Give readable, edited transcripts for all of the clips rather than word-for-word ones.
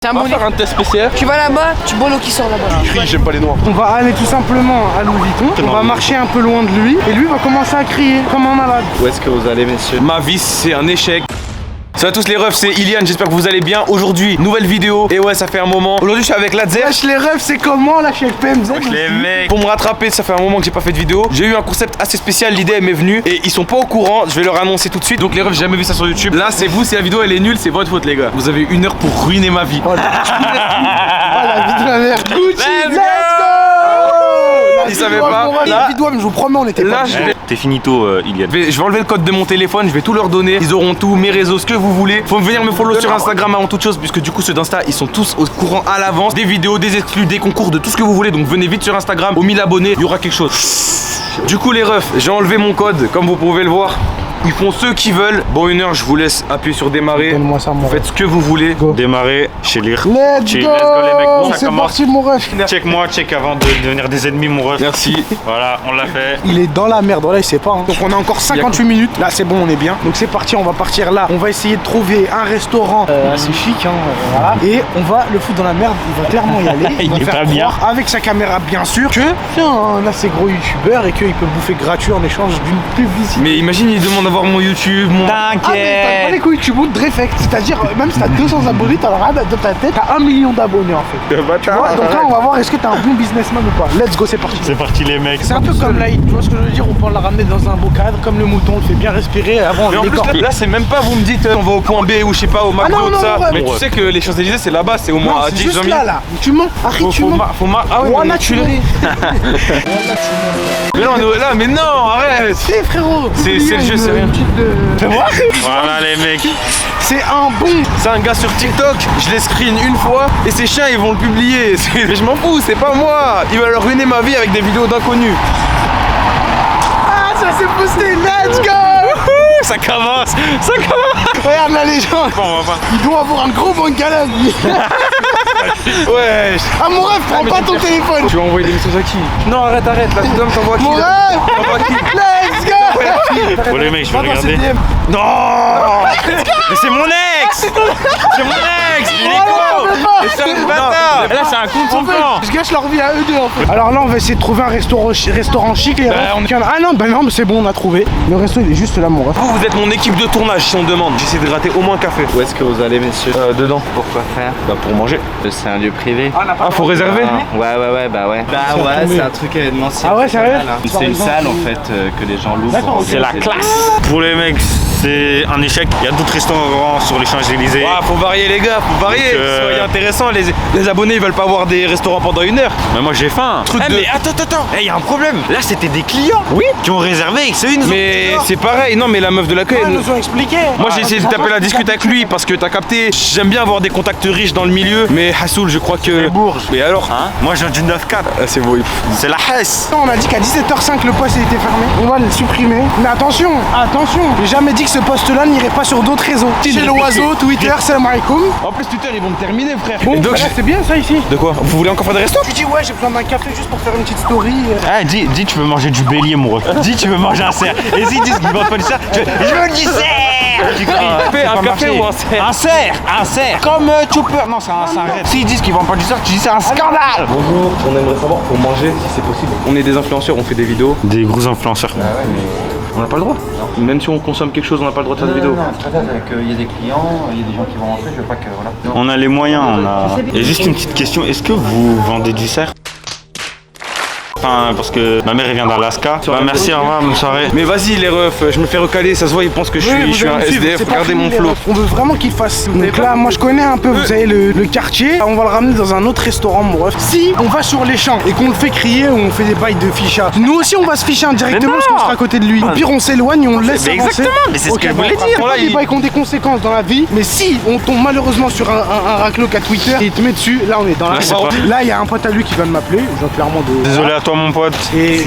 On va faire un test PCR. Tu vas là-bas, tu bois l'eau qui sort là-bas. Je crie, j'aime pas les noirs. On va aller tout simplement à Louis Vuitton, on va marcher un peu loin de lui et lui va commencer à crier comme un malade. Où est-ce que vous allez, messieurs? Ma vie, c'est un échec. Salut à tous les refs, c'est Ilian, j'espère que vous allez bien. Aujourd'hui, nouvelle vidéo. Et ouais, ça fait un moment. Aujourd'hui, je suis avec Ladzer. Wesh les refs, c'est comment là chez PMZ? Wesh les mecs. Pour me rattraper, ça fait un moment que j'ai pas fait de vidéo. J'ai eu un concept assez spécial, l'idée m'est venue. Et ils sont pas au courant, je vais leur annoncer tout de suite. Donc les refs, j'ai jamais vu ça sur YouTube. Là, c'est vous, si la vidéo elle est nulle, c'est votre faute, les gars. Vous avez 1 heure pour ruiner ma vie. Oh la vie de ma mère. Gucci, Let's go! Ils savaient pas. Là, je vous promets, on était là, pas. je vais. T'es finito, Ilian. Je vais enlever le code de mon téléphone, je vais tout leur donner. Ils auront tout, mes réseaux, ce que vous voulez. Faut venir me follow sur Instagram avant toute chose, puisque du coup ceux d'Insta ils sont tous au courant à l'avance. Des vidéos, des exclus, des concours, de tout ce que vous voulez. Donc venez vite sur Instagram. Aux 1000 abonnés, il y aura quelque chose. Du coup les refs, j'ai enlevé mon code, comme vous pouvez le voir. Ils font ceux qui veulent. Bon, 1 heure, je vous laisse appuyer sur démarrer. Donne-moi ça, mon Faites ce que vous voulez. Démarrer chez Lire. Let's go, les mecs. Bon, ça c'est commence. parti mon ref. Check moi, check avant de devenir des ennemis, mon ref. Merci. Voilà, on l'a fait. Il est dans la merde, là il sait pas. Donc on a encore 58 minutes. Là c'est bon, on est bien. Donc c'est parti, on va partir là. On va essayer de trouver un restaurant assez chic. Voilà. Et on va le foutre dans la merde. Il va clairement y aller. Il va est faire pas bien. croire, avec sa caméra bien sûr, que c'est un assez gros youtubeur et qu'il peut bouffer gratuit en échange d'une publicité. Mais imagine, il demande d'avoir mon YouTube, mon. Ah mais t'as pas les couilles, tu montes Drefect. C'est-à-dire même si t'as 200 abonnés, t'as rien dans ta tête, t'as 1 million d'abonnés en fait. Tu vois, donc là on va voir est-ce que t'es un bon businessman ou pas. Let's go, c'est parti. C'est parti, les mecs. C'est un peu comme l'ail, tu vois ce que je veux dire, on peut la ramener dans un beau cadre, comme le mouton, on le fait bien respirer avant Mais en les plus, corps. là c'est même pas, vous me dites on va au point B ou je sais pas, au McDo, non, tout ça. non, ouais. Mais tu sais que les Champs-Élysées c'est là-bas, c'est au Non, moins à c'est 10 juste 20 là, là. Tu mens, Harry, tu mens. Ah ouais, Voilà, tu mens. Mais là, on est là, mais non, arrête. Eh frérot, C'est le jeu, c'est rien. Tu vois? Voilà, les mecs. C'est un bon. C'est un gars sur TikTok, je l'ai screen une fois et ces chiens ils vont le publier. Mais je m'en fous, c'est pas moi. Il va leur ruiner ma vie avec des vidéos d'inconnus. Ah, ça s'est boosté, let's go. Ça commence, ça commence. Regarde la légende. Bon, on va pas. Il doit avoir un gros bangalade. Ouais. Ah mon rêve, prends pas ton téléphone. Tu vas envoyer des messages à qui? Non, arrête, là, cet homme t'envoie à qui Mon là? rêve. T'envoies à qui? Let's go. Bon, les mecs, je vais Va dans regarder. CDM. Non. Mais c'est mon ex. C'est mon ex. Il est con. Mais c'est un bâtard. Là, c'est un con de son camp. Je gâche leur vie à eux deux en fait. Alors là on va essayer de trouver un restaurant chic les refs. Ah non, bah non, mais c'est bon, on a trouvé. Le resto il est juste là mon ref. Vous êtes mon équipe de tournage si on demande. J'essaie de gratter au moins un café. Où est-ce que vous allez, messieurs? Dedans. Pourquoi faire? Bah pour manger. C'est un lieu privé. Ah, faut réserver? Ouais, bah ouais. Bah ouais, c'est un truc événementiel. Ah ouais, sérieux? C'est une salle en fait que les gens louent. D'accord, C'est la classe. Pour les mecs, c'est un échec. Il y a d'autres restaurants sur les Champs-Élysées. Ah, faut varier les gars, faut varier. Soyez intéressant. Les abonnés ils veulent pas voir des restaurants pendant 1 heure. Mais moi j'ai faim. Truc de- Mais attends. Il y a un problème. Là, c'était des clients. Oui. Qui ont réservé et que c'est une. Mais c'est pareil, non mais la meuf de l'accueil. Ils elle- nous ont expliqué. Moi j'ai essayé de taper la discute avec lui parce que t'as capté. J'aime bien avoir des contacts riches dans le milieu, mais Hassoul je crois que. Bourges. Mais alors Hein? Moi j'ai du 9-4. Ah, c'est beau. C'est la Hesse. On a dit qu'à 17h05 le poste était fermé. On va le supprimer. Mais attention, j'ai jamais dit que ce poste-là n'irait pas sur d'autres réseaux. Chez l'oiseau, Twitter, salam alaikum. En plus Twitter ils vont me terminer frère. Bon, Et donc, bah là, c'est bien ça ici. de quoi? Vous voulez encore faire des restos? Tu dis ouais, j'ai besoin d'un café juste pour faire une petite story. Ah, dis tu veux manger du bélier, mon ref. Dis tu veux manger un cerf. Et s'ils disent qu'ils vendent pas du cerf, je veux du cerf. Tu cries. Un café ou un cerf? Un cerf. Comme Chopper. Non, c'est un rêve. S'ils disent qu'ils vendent pas du cerf, tu dis c'est un scandale. Bonjour, on aimerait savoir pour manger si c'est possible. On est des influenceurs, on fait des vidéos. Des gros influenceurs. On n'a pas le droit. Même si on consomme quelque chose, on n'a pas le droit de faire des vidéos. Il y a des clients, il y a des gens qui vont rentrer, je veux pas que voilà. On a les moyens, on a. Et juste une petite question, est-ce que vous vendez du cerf? Enfin, parce que ma mère elle vient d'Alaska. Bah, merci, au revoir, bonne soirée. Mais vas-y les refs, je me fais recaler, ça se voit, ils pensent que je suis un SDF, regardez mon flow. On veut vraiment qu'il fasse. Donc là, moi je connais un peu, vous savez, le quartier. On va le ramener dans un autre restaurant, mon ref. Si on va sur les champs et qu'on le fait crier ou on fait des bails de ficha, nous aussi on va se ficher indirectement parce qu'on sera à côté de lui. Au pire, on s'éloigne et on le laisse Mais avancer. exactement, mais c'est ce que je voulais dire. Là, des bails qui ont des conséquences dans la vie. Mais si on tombe malheureusement sur un racloc à Twitter et il te met dessus, là on est dans la. Ouais, c'est pas- Là, il y a un pote à lui qui vient de m'appeler. Je vois clairement de. Désolé à toi, mon pote. Et-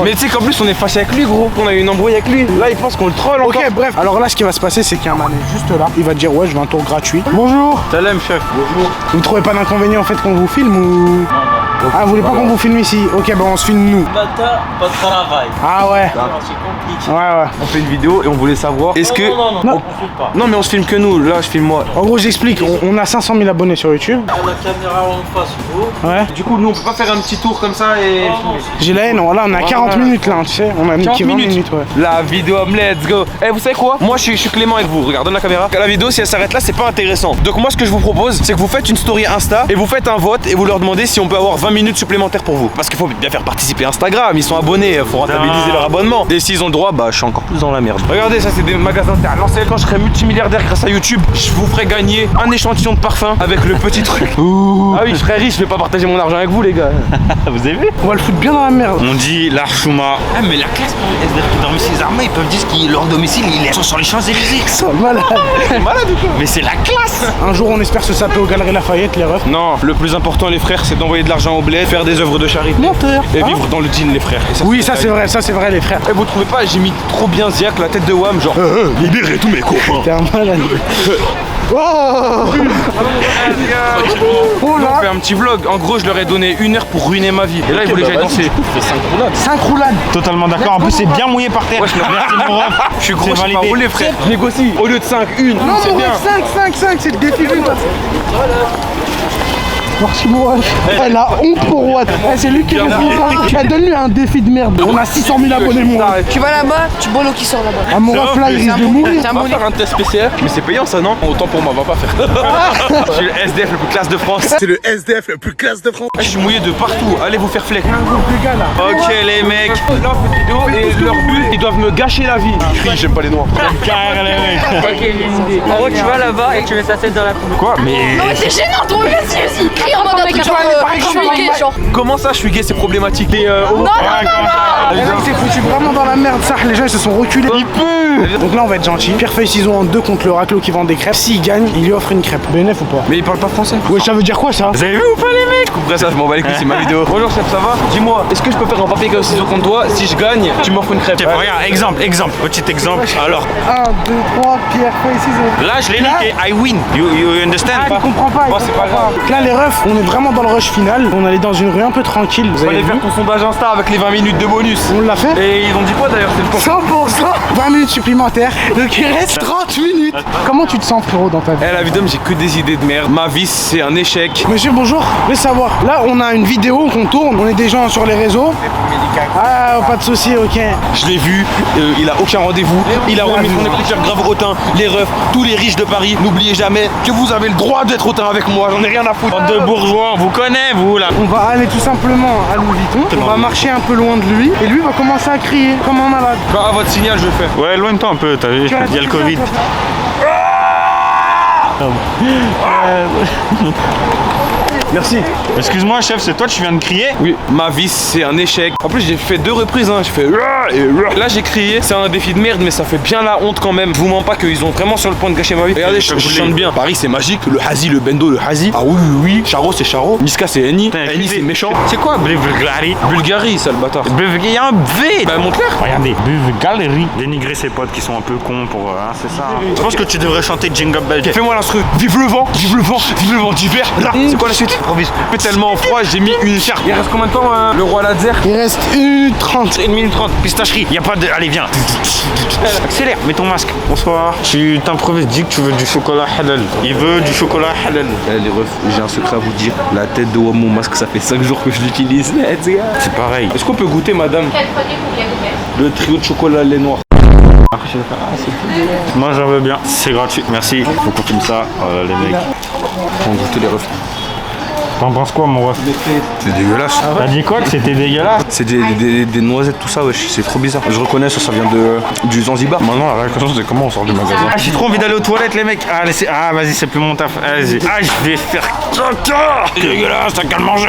Mais tu sais qu'en plus on est fâché avec lui gros, on a eu une embrouille avec lui. Là il pense qu'on le troll encore. Ok, bref. Alors là, ce qui va se passer, c'est qu'il y a un man juste là. Il va te dire, ouais, je veux un tour gratuit. Bonjour. Salam chef. Bonjour. Vous trouvez pas d'inconvénient en fait qu'on vous filme ou. Ah, vous voulez pas qu'on vous filme ici? Ok, bon, on se filme nous. Matin, pas de travail. Ah ouais. Non, c'est compliqué. Ouais, ouais. On fait une vidéo et on voulait savoir. Est-ce que. Non, on filme pas. Non, mais on se filme que nous. Là, je filme moi. En gros, j'explique. On a 500 000 abonnés sur YouTube. On a la caméra en face, vous. Ouais. Du coup, nous, on peut pas faire un petit tour comme ça et. J'ai la haine. Voilà, on a 40 minutes là, tu sais. On a mis 40 20 minutes. minutes, ouais. La vidéo, let's go. Eh, vous savez quoi? Moi, je suis clément avec vous. Regarde, donne la caméra. La vidéo, si elle s'arrête là, c'est pas intéressant. Donc, moi, ce que je vous propose, c'est que vous faites une story Insta et vous faites un vote et vous leur demandez si on peut avoir 20 minutes supplémentaires pour vous. Parce qu'il faut bien faire participer Instagram. Ils sont abonnés, faut rentabiliser leur abonnement. Et s'ils ont le droit, bah, je suis encore plus dans la merde. Regardez, ça, c'est des magasins de terre. Quand je serai multimilliardaire grâce à YouTube, je vous ferai gagner un échantillon de parfum avec le petit truc. Ah oui, je serai riche, je vais pas partager mon argent avec vous, les gars. Vous avez vu? On va le foutre bien dans la merde. On dit l'Archouma. Ah, mais la classe pour les SDF qui dorment ici, les armées, ils peuvent dire que leur domicile, ils sont sur les Champs-Élysées. Ils sont malades. Malade ou quoi? Mais c'est la classe. Un jour, on espère se saper aux Galeries Lafayette, les refs. Non, le plus important, les frères, c'est d'envoyer de l'argent au bled, faire des œuvres de charité. Menteur. Et Hein? vivre dans le jean, les frères. Et Oui, ça c'est vrai, les frères. Et vous trouvez pas, j'ai mis trop bien Ziak, la tête de Wham, genre libérez tous mes copains. T'es un malade. Oh, On fait un petit vlog. En gros, je leur ai donné 1 heure pour ruiner ma vie. Et là, ils voulaient que j'aille danser. 5 roulades. Totalement d'accord. En plus, c'est bien mouillé par terre. Merci mon ref. Je suis gros, C'est je suis pas validé. roulé, frère. Je négocie. Au lieu de 5, 1. Non, C'est mon bien. ref, 5, c'est le défi d'une. Merci mon ref. Elle a honte pour Watt. C'est lui qui est responsable. Donne-lui un défi de merde. On a 600 000 abonnés, mon ref. Tu vas là-bas, tu bois l'eau qui sort là-bas. Ah, mon ref là, il risque de mourir. C'est un On va boulet. faire un test PCR, mais c'est payant ça, non? Autant pour moi, on va pas faire. Je suis le SDF le plus classe de France. C'est le SDF le plus classe de France. Je suis mouillé de partout. Allez vous faire fleck. Un gros plus gars là. Ok les mecs. Là on fait vidéo et leur but, ils doivent me gâcher la vie. Je j'aime pas les noirs. Carré, les mecs. En gros, tu vas là-bas et tu mets ta tête dans la poubelle. Quoi? Mais Non mais c'est gênant, toi vas-y, crie en mode un truc genre je suis gay, genre. comment ça je suis gay, c'est problématique. Et Non, non, non, Les mecs, c'est foutu vraiment dans la merde, ça. Les gens ils se sont reculés. Il peut. Donc là, on va être gentil. Pierre Feuille Ciseaux en 2 contre le raclo qui vend des crêpes. S'il gagne, il lui offre une crêpe. BNF ou pas? mais ils parlent pas français. Ouais, ça veut dire quoi ça? Vous avez vu ou pas les mecs? Couperai ça, je m'en bats les couilles, c'est ma vidéo. Bonjour Seb, ça va? Dis-moi, est-ce que je peux faire un papier ciseaux contre toi? Si je gagne, tu m'offres une crêpe. Regarde, exemple, petit exemple. Alors, 1, 2, 3, Pierre Feuille Ciseaux. là, je l'ai niqué. I win. You understand? Ah, il comprend pas. Bon, c'est pas grave. Donc là, les refs, on est vraiment dans le rush final. On allait dans une rue un peu tranquille. Vous On avez allait vu? faire ton sondage Insta avec les 20 minutes de bonus. On l'a fait. Et ils ont dit quoi d'ailleurs? C'est le 100%. 20 minutes supplémentaires. Donc il reste 30 minutes. Comment tu te sens, frérot, dans ta vie? Eh la vidéo, j'ai que des idées de merde. Ma vie, c'est un échec. Monsieur, bonjour. Je veux savoir. Là, on a une vidéo qu'on tourne. On est des gens sur les réseaux. Ah, pas de souci, ok. Je l'ai vu, il a aucun rendez-vous. Il a remis son écouteur grave hautain. Les refs, tous les riches de Paris, n'oubliez jamais que vous avez le droit d'être hautain avec moi. J'en ai rien à foutre. Bande de bourgeois, on vous connaît, vous, là. On va aller tout simplement à Louis Vuitton. On va marcher un peu loin de lui. Et lui va commencer à crier comme un malade. Bah, à votre signal, je le fais. Ouais, éloigne-toi un peu, t'as vu? Il y a le Covid. Merci. Excuse-moi, chef, c'est toi, tu viens de crier? Oui, ma vie, c'est un échec. En plus, j'ai fait 2 reprises. J'ai fait et là, j'ai crié. C'est un défi de merde, mais ça fait bien la honte quand même. Je vous mens pas qu'ils ont vraiment sur le point de gâcher ma vie. Regardez, je chante bien. Paris, c'est magique. Le Hazi, le Bendo, le Hazi. Ah oui, oui, oui. Charo, c'est Charo. Niska, c'est Eni. Eni, c'est méchant. C'est quoi, Bulgarie? Bulgarie, ça le bâtard. Il y a un V. Bah, montre-leur. Regardez, Bulgarie. Dénigrer ses potes qui sont un peu cons pour. Hein, c'est ça. Je pense que tu devrais chanter Jingle Bell. Fais-moi l'instru. Vive le vent, vive le vent, vive le vent d'hiver. Là, c'est quoi la suite? Improvise. Il fait tellement froid, j'ai mis une charte. Il reste combien de temps, le roi Lazer? Il reste 1 minute 30. 1 minute 30, pistacherie. Y a pas de. Allez, viens. Accélère, mets ton masque. Bonsoir. Tu t'improvises, dis que tu veux du chocolat halal. Il veut du chocolat halal. Les refs, j'ai un secret à vous dire. La tête de mon masque, ça fait 5 jours que je l'utilise. C'est pareil. Est-ce qu'on peut goûter, madame? Le trio de chocolat lait noir. Moi j'en veux bien. C'est gratuit. Merci. Faut qu'on filme ça. Voilà les mecs. On goûte les refs. T'en penses quoi mon ref? C'est dégueulasse. T'as dit quoi que c'était dégueulasse? C'est des noisettes, tout ça, wesh. C'est trop bizarre. Je reconnais, ça vient du Zanzibar. Maintenant la question c'est comment on sort du magasin. Ah, j'ai trop envie d'aller aux toilettes les mecs. Ah, ah vas-y c'est plus mon taf. Vas-y. Ah je vais faire caca. C'est dégueulasse, t'as qu'à le manger.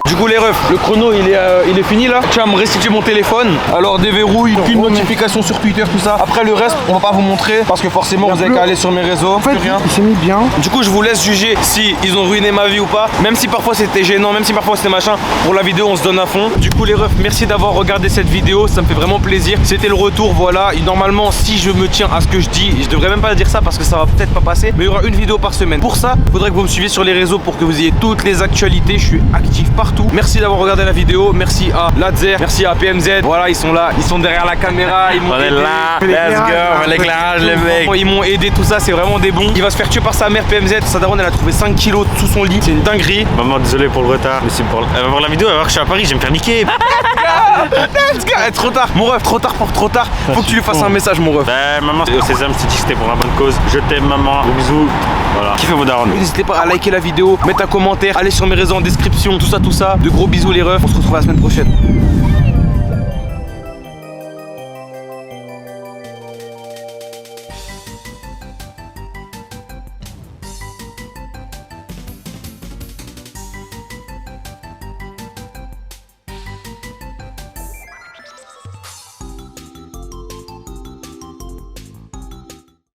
Du coup, les refs, le chrono il est fini là. Tu vas me restituer mon téléphone. Alors, déverrouille, aucune notification sur Twitter, tout ça. Après, le reste, on va pas vous montrer parce que forcément, vous avez qu'à aller sur mes réseaux. En fait, Plus rien. il s'est mis bien. Du coup, je vous laisse juger si ils ont ruiné ma vie ou pas. Même si parfois c'était gênant, même si parfois c'était machin. Pour la vidéo, on se donne à fond. Du coup, les refs, merci d'avoir regardé cette vidéo. Ça me fait vraiment plaisir. C'était le retour, voilà. Et normalement, si je me tiens à ce que je dis, je devrais même pas dire ça parce que ça va peut-être pas passer. Mais il y aura une vidéo par semaine. Pour ça, il faudrait que vous me suiviez sur les réseaux pour que vous ayez toutes les actus l'actualité, je suis actif partout. Merci d'avoir regardé la vidéo, merci à Ladzer, merci à PMZ. Voilà, ils sont là, ils sont derrière la caméra, ils m'ont On est aidé. là, let's go, l'éclairage les mecs. Ils m'ont aidé, tout ça, c'est vraiment des bons. Il va se faire tuer par sa mère PMZ, sa daronne elle a trouvé 5 kilos sous son lit, c'est une dinguerie. Maman, désolé pour le retard, mais c'est pour... Elle va voir la vidéo, elle va voir que je suis à Paris, je vais me faire niquer. Let's go. Trop tard, mon ref, trop tard pour trop tard. Faut que tu lui fasses un message, mon ref. Maman, au Sésame, je t'ai dit que c'était pour la bonne cause. Je t'aime, maman. Gros bisous. Voilà. Kiffez vos darons. N'hésitez pas à liker la vidéo, mettre un commentaire, allez sur mes réseaux en description, tout ça. De gros bisous les refs, on se retrouve la semaine prochaine.